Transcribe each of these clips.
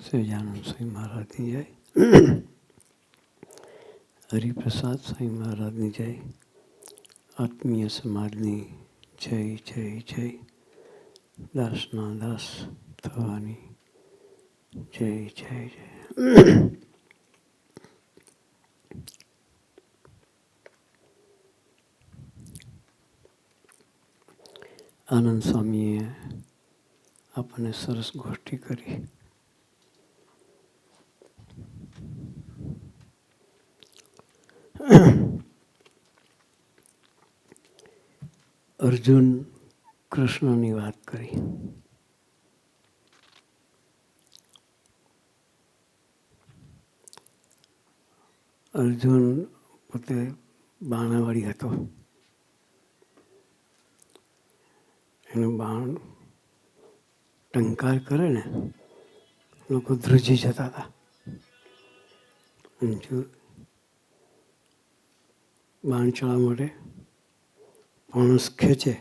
સહજાનંદ સ્વામી મહારાજની જય. હરિપ્રસાદ સ્વામી મહારાજની જય. આત્મીય સમાજની જય જય જય. દાસના દાસ થવાની જય જય જય. આનંદ સ્વામીએ આપણને સરસ ગોષ્ઠી કરી. અર્જુન કૃષ્ણની વાત કરી. અર્જુન પોતે બાણાવાળી હતો. એનું બાણ ટંકાર કરે ને લોકો ધ્રુજી જતા હતા. જો બાણ ચડવા માટે પણસ ખેંચે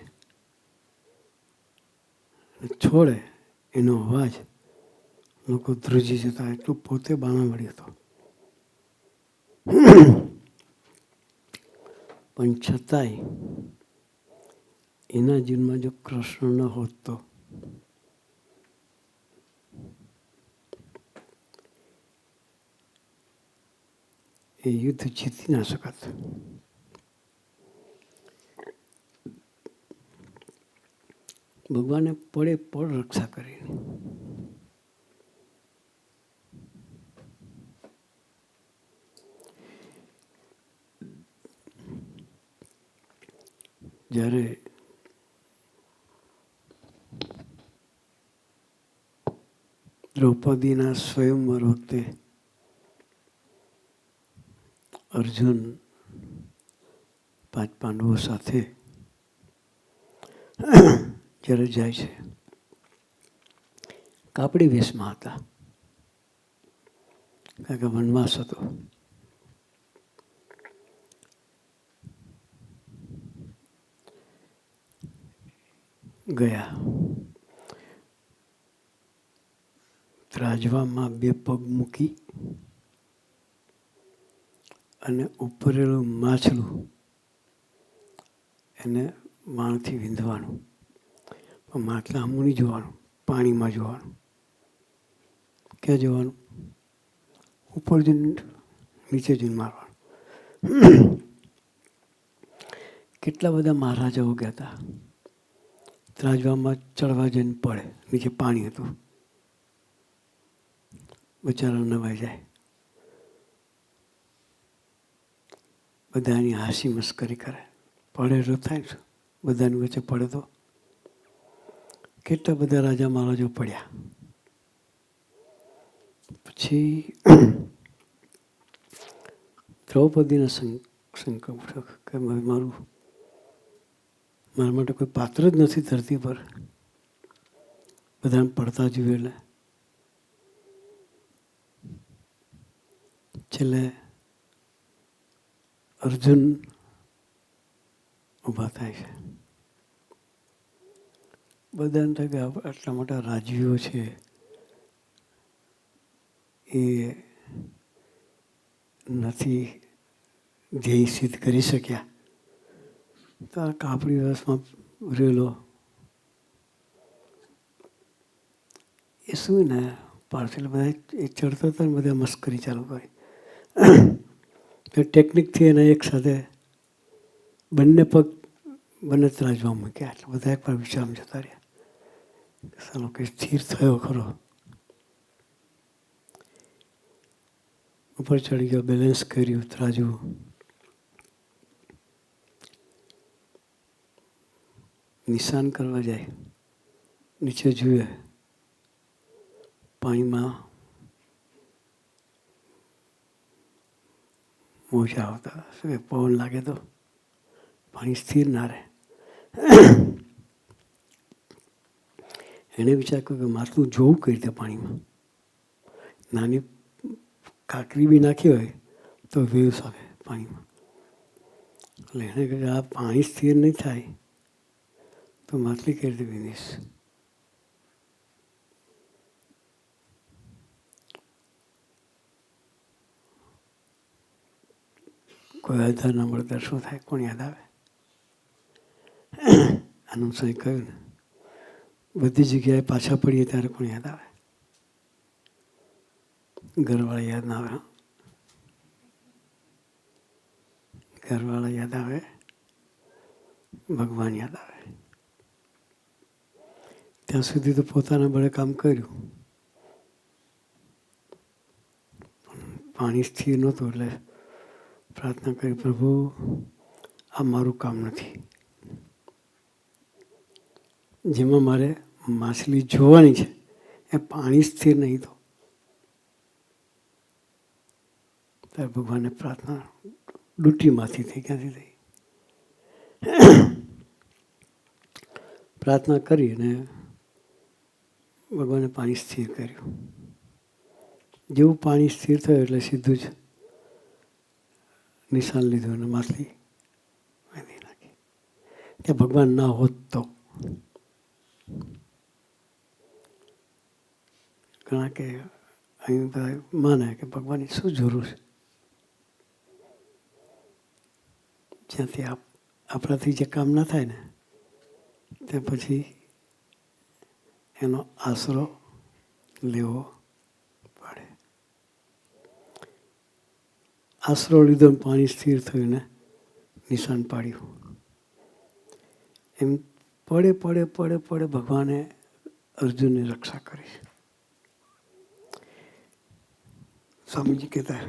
છોડે એનો અવાજ લોકો ધ્રુજી જતા. એટલું પોતે બાણાવાળી હતો. પણ છતાંય એના જીવનમાં જો કૃષ્ણ ન હોત તો એ યુદ્ધ જીતી ના શકત. ભગવાને પડે પડ રક્ષા કરી. જ્યારે દ્રૌપદીના સ્વયંવર વખતે અર્જુન 5 પાંડવો સાથે જ્યારે જાય છે, કાપડી વેશમાં હતા, કારણ કે વનવાસ હતો. ગયા ત્રાજવામાં 2 પગ મૂકી અને ઉપરેલું માછલું એને વાણથી વીંધવાનું. પણ માટલા સામું નહીં જોવાનું, પાણીમાં જોવાનું. ક્યાં જોવાનું? ઉપર જઈને નીચે જઈને મારવાનું. કેટલા બધા મહારાજાઓ ગયા હતા. ત્રાજવામાં ચડવા જઈને પડે, નીચે પાણી હતું, બચારા નવાઈ જાય. બધાની હાસી મસ્કરી કરે. પડે તો થાય ને, બધાની વચ્ચે પડે તો. કેટલા બધા રાજા મહારાજો પડ્યા. પછી દ્રૌપદીનો સંકલ્પ ઉઠ્યો કે મારા માટે કોઈ પાત્ર જ નથી ધરતી પર, બધાને પડતા જોઈએ. એટલે છેલ્લે અર્જુન ઊભા થાય છે. બધાને થાય કે આટલા મોટા રાજવીઓ છે, એ નથી ધ્યેય સિદ્ધ કરી શક્યા, તો આ કાપડી વેશમાં રહેલો એ શું ને પાર્સલ બધા એ ચડતા હતા ને બધા મસ્કરી ચાલુ કરી. ટેકનિકથી એના એક સાથે બંને પગ બંને ત્રાજવા મૂક્યા. એટલે બધા એકવાર વિચારમાં જતા રહ્યા. સાલો કે સ્થિર થયો ખરો. ઉપર ચડી ગયો, બેલેન્સ કર્યું, ત્રાજવું. નિશાન કરવા જાય, નીચે જુએ, પાણીમાં મોજા આવતા. પવન લાગે તો પાણી સ્થિર ના રહે. એને વિચાર કર્યો કે માટલું જોવું કઈ રીતે પાણીમાં. નાની કાંકરી બી નાખી હોય તો વેવ્સ આવે પાણીમાં. એટલે એને કહ્યું આ પાણી સ્થિર નહીં થાય તો માટલી કઈ રીતે વીંધીશ. કોઈ આધાર ન મળે ત્યારે શું થાય? કોણ યાદ આવે? આનું સાંઈ કહ્યું ને, બધી જગ્યાએ પાછા પડીએ ત્યારે કોણ યાદ આવે? ઘરવાળા યાદ ના આવે, ઘરવાળા યાદ આવે, ભગવાન યાદ આવે. ત્યાં સુધી તો પોતાના બળે કામ કર્યું. પાણી સ્થિર નહોતું એટલે પ્રાર્થના કરી, પ્રભુ આ મારું કામ નથી. જેમાં મારે માછલી જોવાની છે એ પાણી સ્થિર નહીં તો. ત્યારે ભગવાનને પ્રાર્થના ડૂટીમાંથી થઈ, ક્યાંથી થઈ? પ્રાર્થના કરી અને ભગવાને પાણી સ્થિર કર્યું. જેવું પાણી સ્થિર થયું એટલે સીધું જ નિશાન લીધું અને માછલી બાંધી નાખી. ત્યાં ભગવાન ના હોત તો. ઘણા કે અહીં બધા માને કે ભગવાનની શું જરૂર છે? જ્યાંથી આપણાથી જે કામ ના થાય ને તે પછી એનો આશરો લેવો પડે. આશરો લીધો, પાણી સ્થિર થયું ને નિશાન પાડ્યું. એમ પડે પડે પડે પડે ભગવાને અર્જુનની રક્ષા કરી. સ્વામીજી કહેતા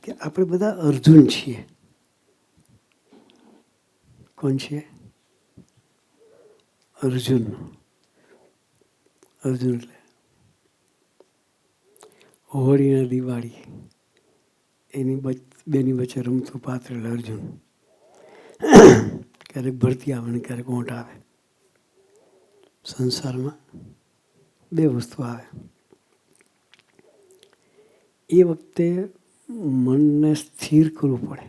કે આપણે બધા અર્જુન છીએ. કોણ છીએ? અર્જુન. અર્જુન એટલે હોળી અને દિવાળી એની બેની વચ્ચે રમતું પાત્ર એટલે અર્જુન. ક્યારેક ભરતી આવે ને ક્યારેક ઊંટ આવે. સંસારમાં બે વસ્તુ આવે. એ વખતે મનને સ્થિર કરવું પડે.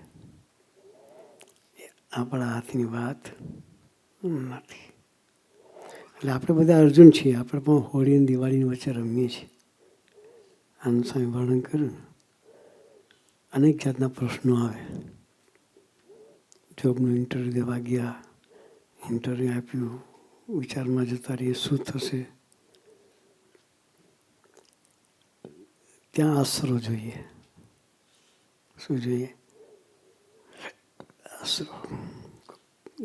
આપણા હાથની વાત નથી. એટલે આપણે બધા અર્જુન છીએ. આપણે પણ હોળી અને દિવાળીની વચ્ચે રમીએ છીએ. આનું સામે વર્ણન કર્યું ને, અનેક જાતના પ્રશ્નો આવે. જોબનું ઇન્ટરવ્યૂ દેવા ગયા, ઇન્ટરવ્યૂ આપ્યું, વિચારમાં જતા રહીએ શું થશે. ત્યાં આશરો જોઈએ. શું જોઈએ? આશરો.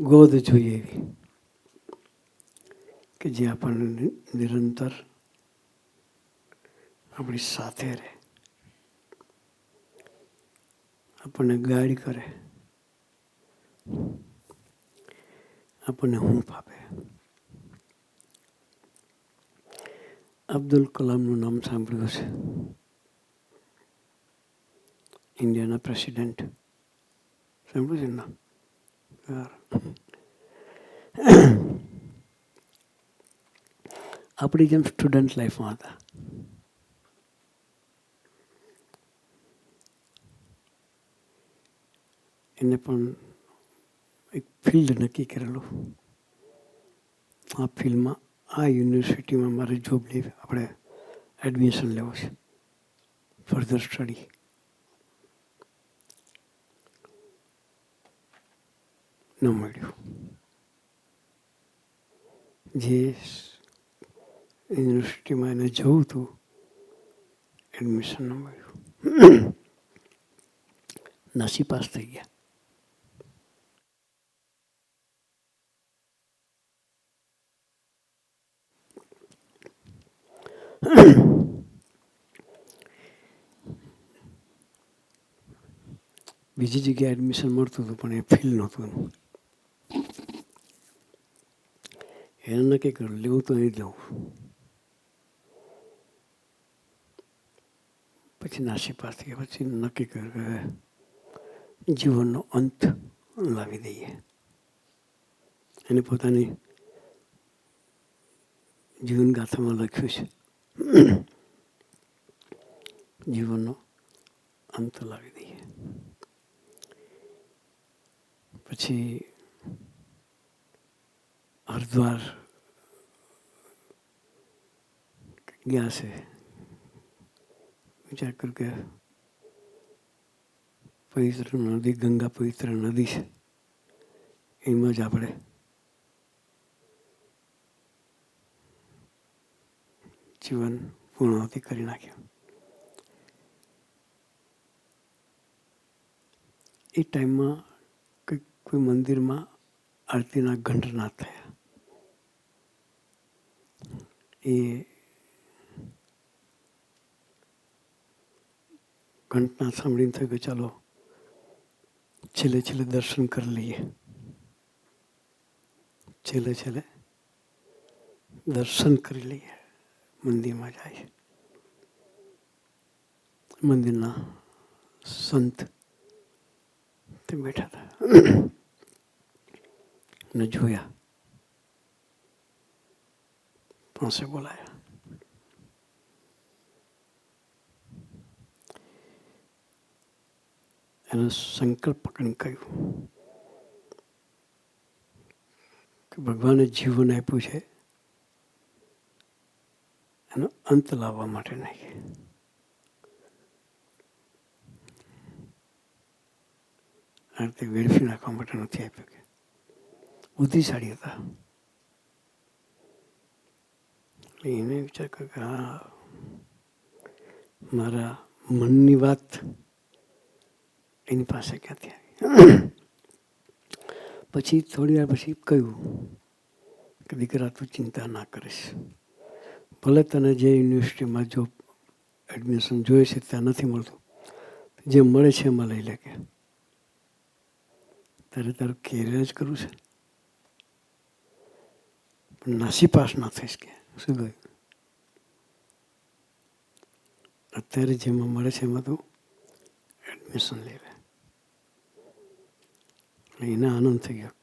ગોદ જોઈએ એવી કે જે આપણને નિરંતર આપણી સાથે રહે, આપણને ગાઈડ કરે, આપણને હૂંફ આપે. અબ્દુલ કલામનું નામ સાંભળ્યું છે. ઇન્ડિયાના પ્રેસિડેન્ટ. સાંભળ્યું છે નામ? આપણી જેમ સ્ટુડન્ટ લાઈફમાં હતા. એને પણ એક ફિલ્ડ નક્કી કરેલું. આ ફિલ્ડમાં, આ યુનિવર્સિટીમાં મારે જોબ લેવી, આપણે એડમિશન લેવું છે, ફર્ધર સ્ટડી. ન મળ્યું. જે યુનિવર્સિટીમાં એને જવું હતું એડમિશન ન મળ્યું. નાસીપાસ થઈ ગયા. બીજી જગ્યાએ એડમિશન મળતું હતું પણ એ ફીલ નહોતું. એને નક્કી કર્યું લેવું તો નહીં જ લઉં. પછી નાસીપાસ થઈ ગયા. પછી નક્કી કર્યું કે જીવનનો અંત લાવી દઈએ. એને પોતાની જીવનગાથામાં લખ્યું છે, જીવનનો અંત લાવી દઈએ. પછી હરિદ્વાર ગયા છે. વિચાર કર્યું કે પવિત્ર નદી, ગંગા પવિત્ર નદી છે, એમાં જ આપણે જીવન પૂર્ણાહુતિ કરી નાખ્યું. એ ટાઈમમાં કોઈ મંદિરમાં આરતીના ઘંટનાદ થયા. એ ઘંટનાદ સાંભળીને થયું કે ચાલો છેલ્લે છેલ્લે દર્શન કરી લઈએ. છેલ્લે છેલ્લે દર્શન કરી લઈએ. મંદિરમાં જાય. મંદિરના સંત તે બેઠા હતા ને જોયા, પાસે બોલાયા. એનો સંકલ્પ પકડીને કહ્યું કે ભગવાને જીવન આપ્યું છે એનો અંત લાવવા માટે નહીં. આ રીતે વેડફી નાખવા માટે નથી આપ્યું. કે બુદ્ધિશાળી હતા. એને વિચાર કર્યો કે હા, મારા મનની વાત એની પાસે ક્યાંથી આવી. પછી થોડી વાર પછી કહ્યું કે દીકરા, તું ચિંતા ના કરીશ. ભલે તને જે યુનિવર્સિટીમાં જો એડમિશન જોઈએ છે ત્યાં નથી મળતું, જે મળે છે એમાં લઈ લે. કે તારે તારું કેરિયર જ કરવું છે, પણ નાસીપાસ ના થઈશ. કે શું કહ્યું? અત્યારે જેમાં મળે છે એમાં તું એડમિશન લઈ લે. એને આનંદ થઈ ગયો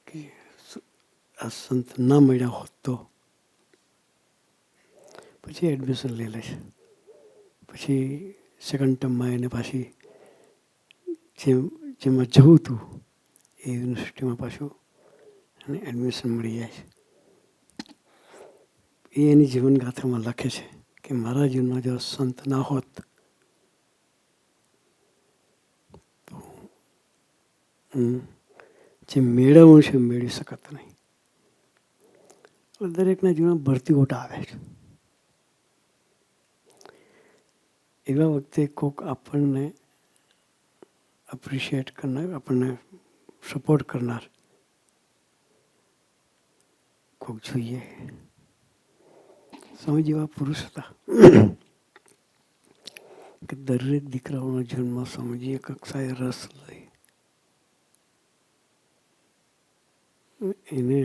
કે આ સંત ના મળ્યા હોત તો. પછી એડમિશન લઈ લે છે. પછી સેકન્ડ ટર્મમાં એને પાછી જેમાં જવું હતું એ યુનિવર્સિટીમાં પાછું એને એડમિશન મળી જાય છે. એ એની જીવનગાથામાં લખે છે કે મારા જીવનમાં જો સંત ના હોત તો જે મેળવવું છે મેળવી શકત નહીં. દરેકના જીવનમાં ભરતી ઓટા આવે છે. એવા વખતે કોઈક આપણને એપ્રિશિએટ કરનાર, આપણને સપોર્ટ કરનાર કોઈક જોઈએ. સ્વામી જેવા પુરુષ હતા કે દરેક દીકરાઓના જીવનમાં સ્વામીજીએ કક્ષાએ રસ લઈ એને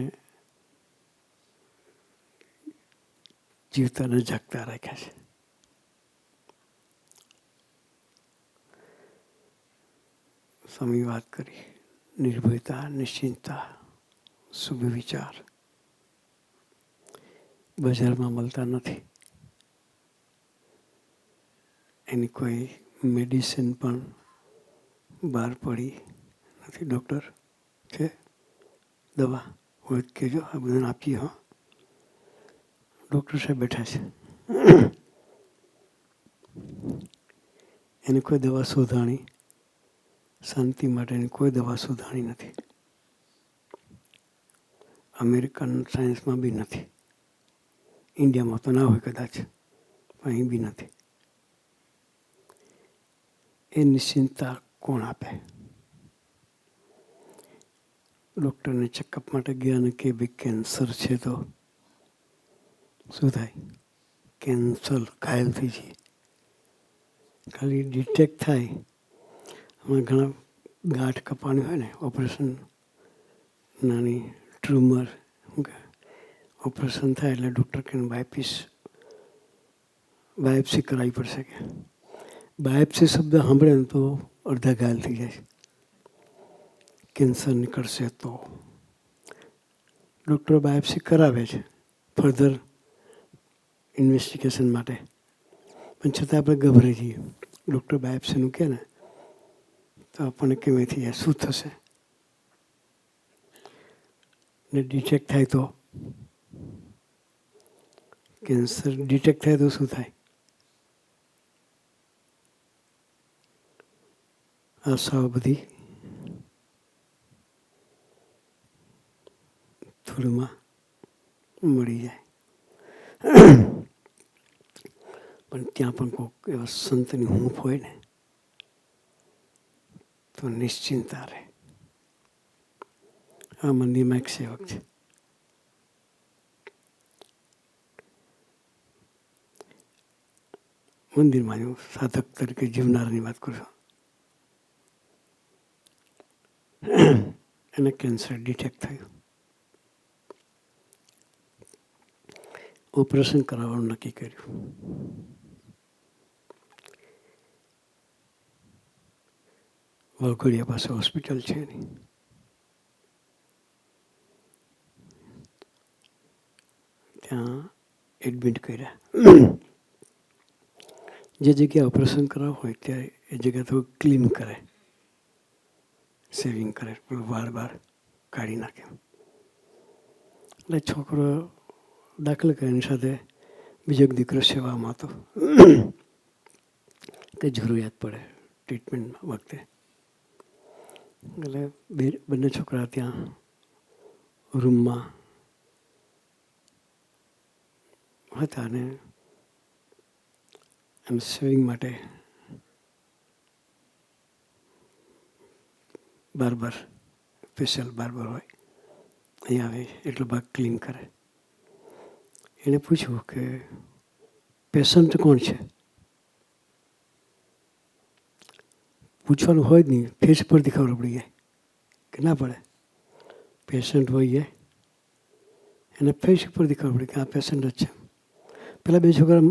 જીવતા ને જાગતા રાખ્યા છે. સ્વામી વાત કરી નિર્ભયતા, નિશ્ચિંતતા, શુભ વિચાર બજારમાં મળતા નથી. એની કોઈ મેડિસિન પણ બહાર પડી નથી. ડૉક્ટર છે, દવા હોય કહેજો, આ બધાને આપીએ. હા, ડૉક્ટર સાહેબ બેઠા છે. એને કોઈ દવા શોધાણી, શાંતિ માટેની કોઈ દવા શોધાણી નથી. અમેરિકન સાયન્સમાં બી નથી. ઇન્ડિયામાં તો ના હોય કદાચ, પણ અહીં બી નથી. એ નિશ્ચિંતતા કોણ આપે? ડૉક્ટરને ચેકઅપ માટે ગયા ને કે ભાઈ કેન્સર છે તો શું થાય? કેન્સર ઘાયલ થઈ જઈએ. ખાલી ડિટેક્ટ થાય, આમાં ઘણા ગાંઠ કપાણી હોય ને, ઓપરેશન, નાની ટ્યુમર, ઓપરેશન થાય એટલે ડૉક્ટર કે બાયોપ્સી કરાવવી પડશે. કે બાયોપ્સી શબ્દ સાંભળે ને તો અડધા ઘાયલ થઈ જાય છે. કેન્સર નીકળશે તો ડૉક્ટર બાયોપ્સી કરાવે છે ફર્ધર ઇન્વેસ્ટિગેશન માટે, પણ છતાં આપણે ગભરાઈ જઈએ. ડૉક્ટર બાયોપ્સીનું કહે ને તો આપણને કેમ થઈ જાય, શું થશે? ને ડિટેક્ટ થાય તો કેન્સર ડિટેક્ટ થાય તો શું થાય? આશાઓ બધી ધૂળમાં મળી જાય. પણ ત્યાં પણ કોઈક એવા સંતની હૂંફ હોય ને તો નિશ્ચિંતા રહે. આ મંદિરમાં એક સેવક છે. મંદિરમાં હું સાધક તરીકે જીવનારની વાત કરું છું. એને કેન્સર ડિટેક્ટ થયું. ઓપરેશન કરાવવાનું નક્કી કર્યું. વલઘોડિયા પાસે હોસ્પિટલ છે નહીં. ત્યાં એડમિટ કર્યા. જે જગ્યાએ ઓપરેશન કરાવવું હોય ત્યાં એ જગ્યા થોડું ક્લીન કરે, શેવિંગ કરે, વાળ બાર કાઢી નાખે. એટલે છોકરો દાખલ કરે, એની સાથે બીજો એક દીકરો સેવામાં હતો કે જરૂરિયાત પડે ટ્રીટમેન્ટ વખતે. એટલે બંને છોકરા ત્યાં રૂમમાં હતા અને એમ શેવિંગ માટે બાર્બર, સ્પેશિયલ બાર્બર હોય, અહીં આવે એટલો ભાગ ક્લીન કરે. એને પૂછ્યું કે પેશન્ટ કોણ છે? પૂછવાનું હોય જ નહીં, ફેસ પરથી ખબર પડી જાય કે ના પડે. પેશન્ટ હોય એને ફેસ પરથી ખબર પડી કે આ પેશન્ટ જ છે. પેલા બે છોકરા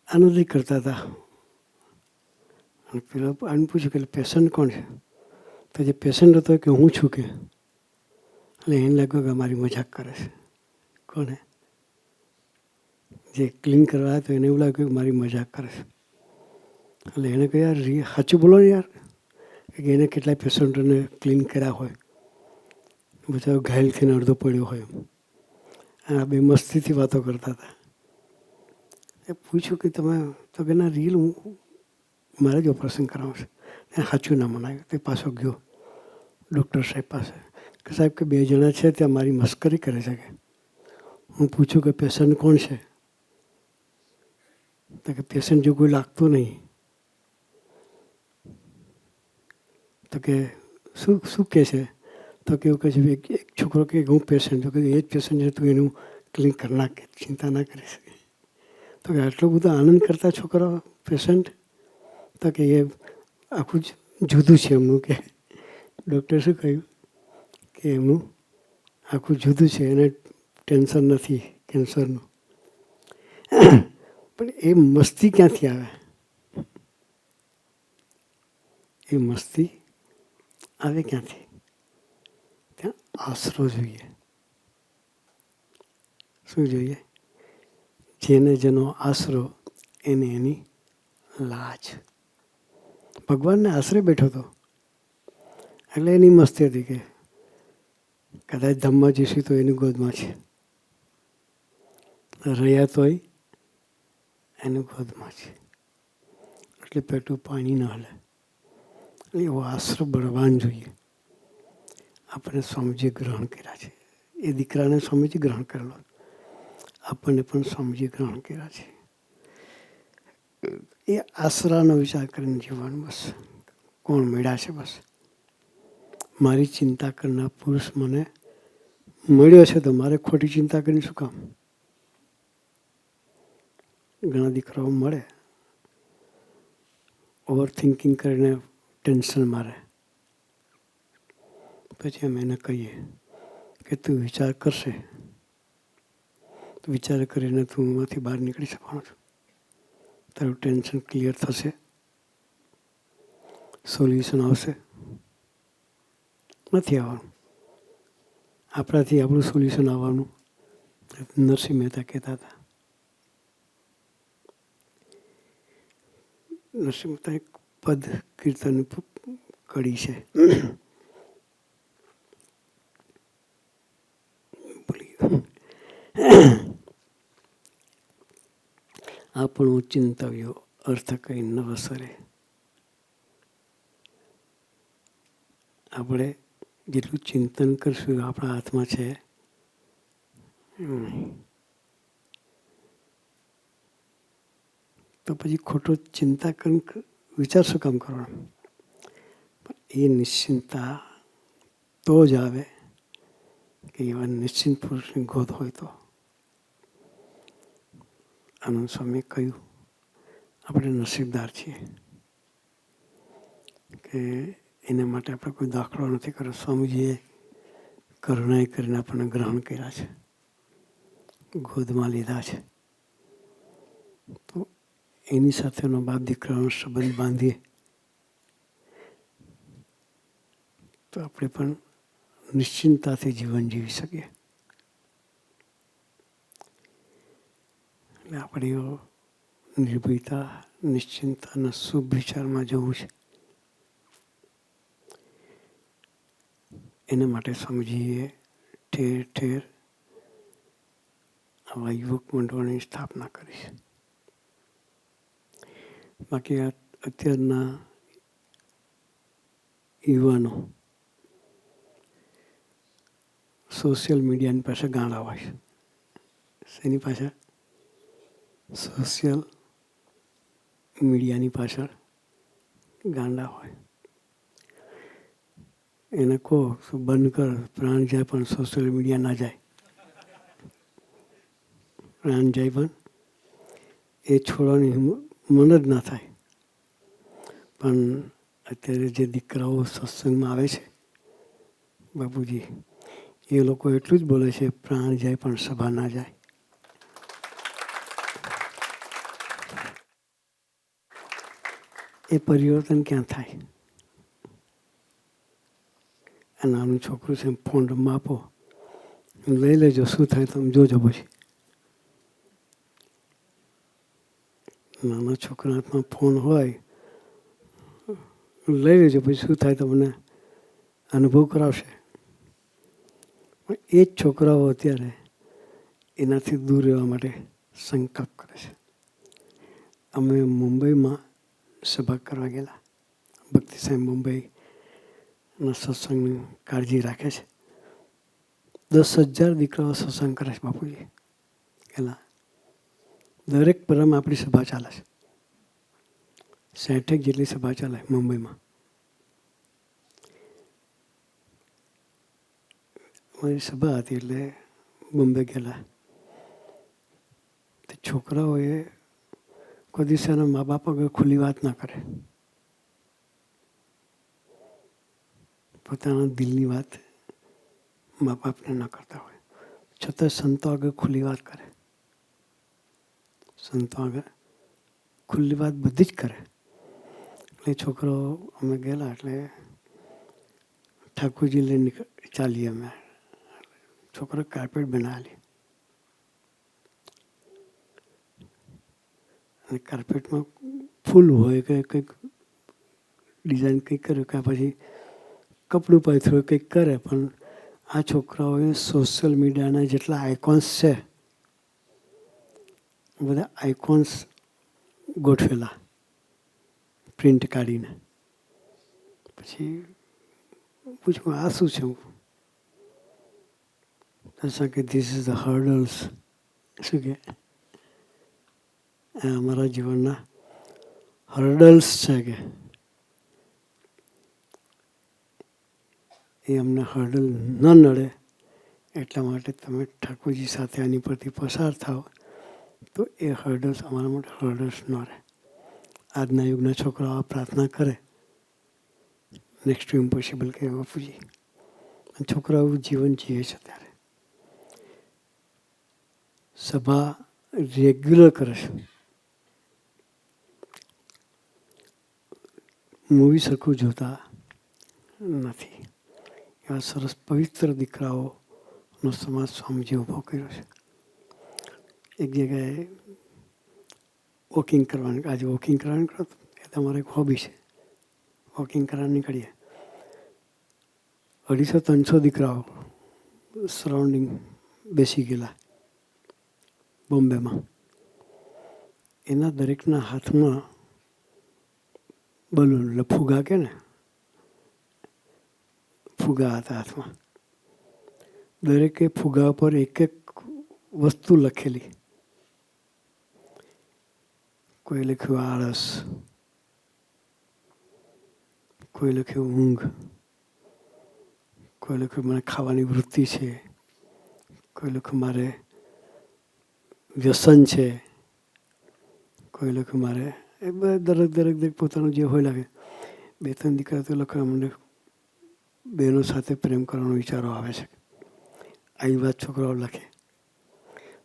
આનંદ કરતા હતા અને પેલા આને પૂછ્યું કે પેશન્ટ કોણ છે? તો જે પેશન્ટ હતો કે હું છું કે. એટલે એને લાગ્યું કે મારી મજાક કરે છે. કોને? જે ક્લીન કરવા હતો એને એવું લાગ્યું કે મારી મજાક કરે છે. એટલે એને કહ્યું યાર સાચું બોલો ને યાર, કે એને કેટલાય પેશન્ટોને ક્લીન કર્યા હોય, બધા ઘાયલ થઈને અડધો પડ્યો હોય. આ બે મસ્તીથી વાતો કરતા હતા. એ પૂછ્યું કે તમે તો કે ના રિયલ હું મારે જ ઓપરેશન કરાવવું છે. એને સાચું ના મનાયું. તે પાછો ગયો ડૉક્ટર સાહેબ પાસે કે સાહેબ કે બે જણા છે ત્યાં મારી મસ્કરી કરે છે. કે હું પૂછું કે પેશન્ટ કોણ છે? તો કે પેશન્ટ જો કોઈ લાગતું નહીં. તો કે શું કહે છે? તો કે એવું કહે છે એક છોકરો કે હું પેશન્ટ, તો કે એ જ પેશન્ટ છે, તું એનું ક્લીન કરી નાખે, ચિંતા ના કરીશ. તો કે આટલો બધો આનંદ કરતા છોકરા પેશન્ટ? તો કે એ આખું જુદું છે એમનું. કે ડૉક્ટરે શું કહ્યું કે એમનું આખું જુદું છે, એને ટેન્શન નથી કેન્સરનું. પણ એ મસ્તી ક્યાંથી આવે? એ મસ્તી આવે ક્યાંથી? ત્યાં આશરો જોઈએ. શું જોઈએ? જેને જેનો આશરો એને એની લાજ. ભગવાનને આશરે બેઠો હતો એટલે એની મસ્તી હતી કે કદાચ ધામમાં જઈશું તો એની ગોદમાં છે, રહ્યા તોય એની ગોદમાં છે. એટલે પેટું પાણી ન હલે. એવો આશરો બળવાન જોઈએ. આપણે સ્વામીજીએ ગ્રહણ કર્યા છે. એ દીકરાને સ્વામીજી ગ્રહણ કરેલો, આપણને પણ સ્વામીજી ગ્રહણ કર્યા છે. એ આશરાનો વિચાર કરીને જીવવાનું. બસ કોણ મળ્યા છે? બસ મારી ચિંતા કરનાર પુરુષ મને મળ્યો છે તો મારે ખોટી ચિંતા કરીને શું કામ? ઘણા દીકરાઓ મળે, ઓવર થિંકિંગ કરીને ટેન્શન મારે. પછી અમે એને કહીએ કે તું વિચાર કરશે તો વિચાર કરીને તું એમાંથી બહાર નીકળી શકવાનો છું. તારું ટેન્શન ક્લિયર થશે, સોલ્યુશન આવશે. નથી આવવાનું. આપણાથી આપણું સોલ્યુશન આવવાનું. નરસિંહ મહેતા કહેતા હતા. નરસિંહ મહેતા એક પદ કીર્તન કડી છે. આપણું ચિંતવ્યો અર્થ કઈ નવસરે. આપણે જેટલું ચિંતન કરશું આપણા હાથમાં છે તો પછી ખોટો ચિંતા વિચાર શું કામ કરવાનો? પણ એ નિશ્ચિંતતા તો જ આવે કે એવા નિશ્ચિંત પુરુષની ગોદ હોય તો. આનંદ સ્વામીએ કહ્યું આપણે નસીબદાર છીએ કે એના માટે આપણે કોઈ દાખલો નથી કર્યો. સ્વામીજીએ કરુણાએ કરીને આપણને ગ્રહણ કર્યા છે, ગોદમાં લીધા છે. તો એની સાથેનો બાપ દીકરાનો સંબંધ બાંધીએ તો આપણે પણ નિશ્ચિંતતાથી જીવન જીવી શકીએ. એટલે આપણે નિર્ભયતા, નિશ્ચિંતતાના શુભ વિચારમાં જવું છે. એના માટે સ્વામીજીએ ઠેર ઠેર આવા યુવક મંડળોની સ્થાપના કરી છે. બાકી અત્યારના યુવાનો સોશિયલ મીડિયાની પાસે ગાંડા હોય છે. શેની પાછળ? સોશિયલ મીડિયાની પાછળ ગાંડા હોય. એને કહો બંધ કર, પ્રાણ જાય પણ સોશિયલ મીડિયા ના જાય. પ્રાણ જાય પણ એ છોડવાની મન જ ના થાય. પણ અત્યારે જે દીકરાઓ સત્સંગમાં આવે છે બાપુજી, એ લોકો એટલું જ બોલે છે પ્રાણ જાય પણ સભા ના જાય. એ પરિવર્તન ક્યાં થાય? આ નાનું છોકરું છે, ફોન રમવા આપો, લઈ લેજો, શું થાય તમે જોજો પછી. નાના છોકરા હાથમાં ફોન હોય, લઈ લેજો, પછી શું થાય તમને અનુભવ કરાવશે. પણ એ જ છોકરાઓ અત્યારે એનાથી દૂર રહેવા માટે સંકલ્પ કરે છે. અમે મુંબઈમાં સભા કરવા ગયેલા. ભક્તિ સાહેબ મુંબઈના સત્સંગની કાળજી રાખે છે. 10,000 દીકરાઓ સત્સંગ કરે છે બાપુજી. ગયેલા દરેક પરમ આપણી સભા ચાલે છે. 60 જેટલી સભા ચાલે મુંબઈમાં. મારી સભા હતી એટલે બોમ્બે ગયેલા. છોકરાઓએ કોઈ દિવસ એના મા બાપ આગળ ખુલ્લી વાત ના કરે. પોતાના દિલની વાત મા બાપને ન કરતા હોય, છતાં સંતો આગળ ખુલ્લી વાત કરે. સંતો આગળ ખુલ્લી વાત બધી જ કરે. એટલે છોકરો અમે ગયેલા એટલે ઠાકોરજી લઈને ચાલીએ અમે. છોકરો કાર્પેટ બનાવેલી અને કાર્પેટમાં ફૂલ હોય કે કંઈક ડિઝાઇન કંઈક કર્યું કે પછી કપડું પાથર્યું કંઈક કરે. પણ આ છોકરાઓએ સોશિયલ મીડિયાના જેટલા આઇકોન્સ છે બધા આઇકોન્સ ગોઠવેલા પ્રિન્ટ કાઢીને. પછી પૂછું આ શું છે? કે ધીસ ઇઝ ધ હર્ડલ્સ. શું કે અમારા જીવનના હર્ડલ્સ છે કે એ અમને હર્ડલ ન નડે એટલા માટે તમે ઠાકોરજી સાથે આની પરથી પસાર થાવ તો એ હર્ડલ્સ અમારા માટે હર્ડલ્સ ન રહે. આજના યુગના છોકરાઓ પ્રાર્થના કરે નેક્સ્ટ ટુ ઇમ્પોસિબલ કે બાપુજી. છોકરાઓ જીવન જીવે છે ત્યારે સભા રેગ્યુલર કરે છે. મૂવી સરખું જોતા નથી. એવા સરસ પવિત્ર દીકરાઓનો સમાજ સ્વામીજી ઊભો કર્યો છે. એક જગ્યાએ વોકિંગ કરવાનું, આજે વોકિંગ કરવાનું કરો એ તમારે એક હોબી છે. વોકિંગ કરવા નીકળીએ. 250-300 દીકરાઓ સરાઉન્ડિંગ બેસી ગયેલા બોમ્બેમાં. એના દરેકના હાથમાં બલૂન એટલે ફુગા કે ને ફુગા હતા હાથમાં. દરેકે ફુગા પર એક એક વસ્તુ લખેલી. કોઈ લખ્યું આળસ, કોઈ લખ્યું ઊંઘ, કોઈ લખ્યું મને ખાવાની વૃત્તિ છે, કોઈ લખ્યું મારે વ્યસન છે, કોઈ લખ્યું મારે દરેક પોતાનું જે હોય લાગે. 2-3 દીકરા તો લખ્યું અમને બહેનો સાથે પ્રેમ કરવાનો વિચારો આવે છે. આવી વાત છોકરાઓ લખે.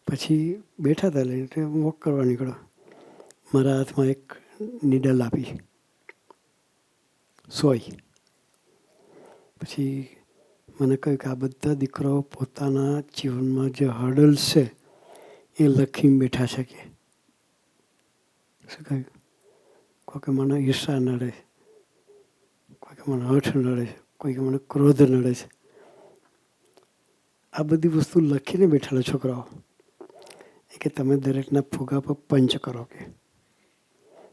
પછી બેઠા હતા લઈને વોક કરવા નીકળ્યો. મારા હાથમાં એક નીડલ આપી, સોય. પછી મને કહ્યું કે આ બધા દીકરાઓ પોતાના જીવનમાં જે હર્ડલ્સ છે એ લખીને બેઠા છે કે. શું કહ્યું? કોઈ કે મને ઈર્ષા નડે, કોઈ કે મને હઠ નડે છે, કોઈ કે મને ક્રોધ નડે છે. આ બધી વસ્તુ લખીને બેઠેલા છોકરાઓ. એ કે તમે દરેકના ફુગા પર પંચ કરો કે.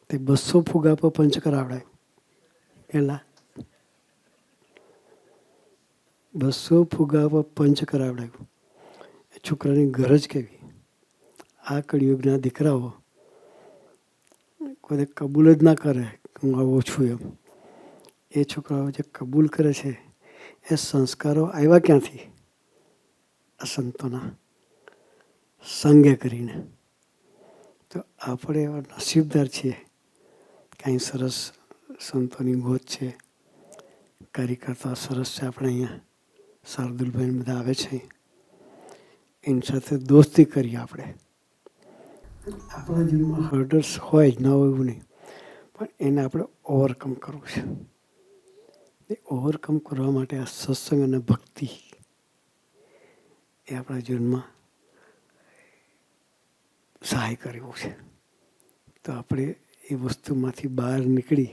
તે 200 ફુગા પર પંચ કરાવડાય. કેટલા? 200 ફુગા પર પંચ કરાવડાયું. એ છોકરાની ગરજ કેવી. આ કળિયુગના દીકરાઓ કોઈ કબૂલ જ ના કરે કે હું આવો છું એમ. એ છોકરાઓ જે કબૂલ કરે છે એ સંસ્કારો આવ્યા ક્યાંથી? આ સંતોના સંગે કરીને. તો આપણે એવા નસીબદાર છીએ. કાંઈ સરસ સંતોની ગોત છે. કાર્યકર્તા સરસ છે. આપણે અહીંયા શાર્દુલભાઈ બધા આવે છે. એની સાથે દોસ્તી કરીએ આપણે. આપણા જીવનમાં હર્ડર્સ હોય જ, ના હોય એવું નહીં, પણ એને આપણે ઓવરકમ કરવું છે. એ ઓવરકમ કરવા માટે આ સત્સંગ અને ભક્તિ એ આપણા જીવનમાં સહાય કરવું છે. તો આપણે એ વસ્તુમાંથી બહાર નીકળી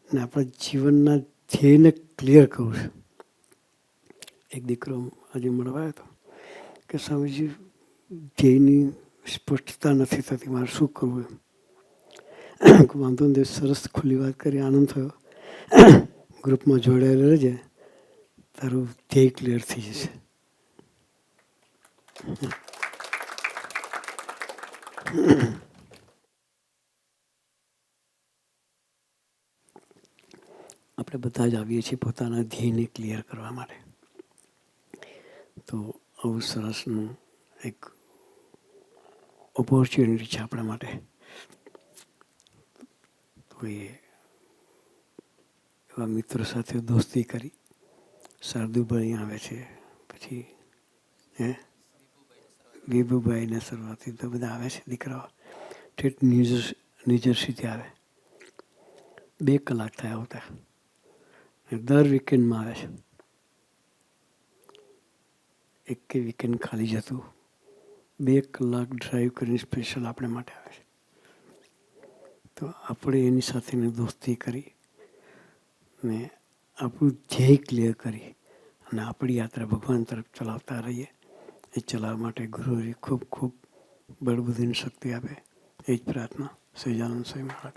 અને આપણા જીવનના ધ્યેયને ક્લિયર કરવું છે. એક દીકરો આજે મળવા આવ્યો હતો કે સ્વામીજી ધ્યેયની સ્પષ્ટતા નથી થતી, મારે શું કરવું એમ. વાંધો નથી, સરસ ખુલ્લી વાત કરી, આનંદ થયો. ગ્રુપમાં જોડાયેલો રહેજે, તારું ધ્યેય ક્લિયર થઈ જશે. આપણે બધા જ આવીએ છીએ પોતાના ધ્યેયને ક્લિયર કરવા માટે. તો આવું સરસનું એક ઓપોર્ચ્યુનિટી છે આપણા માટે. તો એવા મિત્રો સાથે દોસ્તી કરી. શાર્દુલભાઈ આવે છે, પછી વિભુભાઈને શરૂઆતથી તો બધા આવે છે દીકરાઓ. ઠેઠ ન્યૂજર્સીથી આવે. 2 કલાક થયા આવતા. દર વીકેન્ડમાં આવે છે. એક વીકેન્ડ ખાલી જતું. 2 કલાક ડ્રાઈવ કરીને સ્પેશિયલ આપણે માટે આવે છે. તો આપણે એની સાથેની દોસ્તી કરી ને આપણું ધ્યેય ક્લિયર કરી અને આપણી યાત્રા ભગવાન તરફ ચલાવતા રહીએ. એ ચલાવવા માટે ગુરુએ ખૂબ ખૂબ બળબુદ્ધિની શક્તિ આપે. એ જ પ્રાર્થના. સહજાનંદ સ્વામી મહારાજ.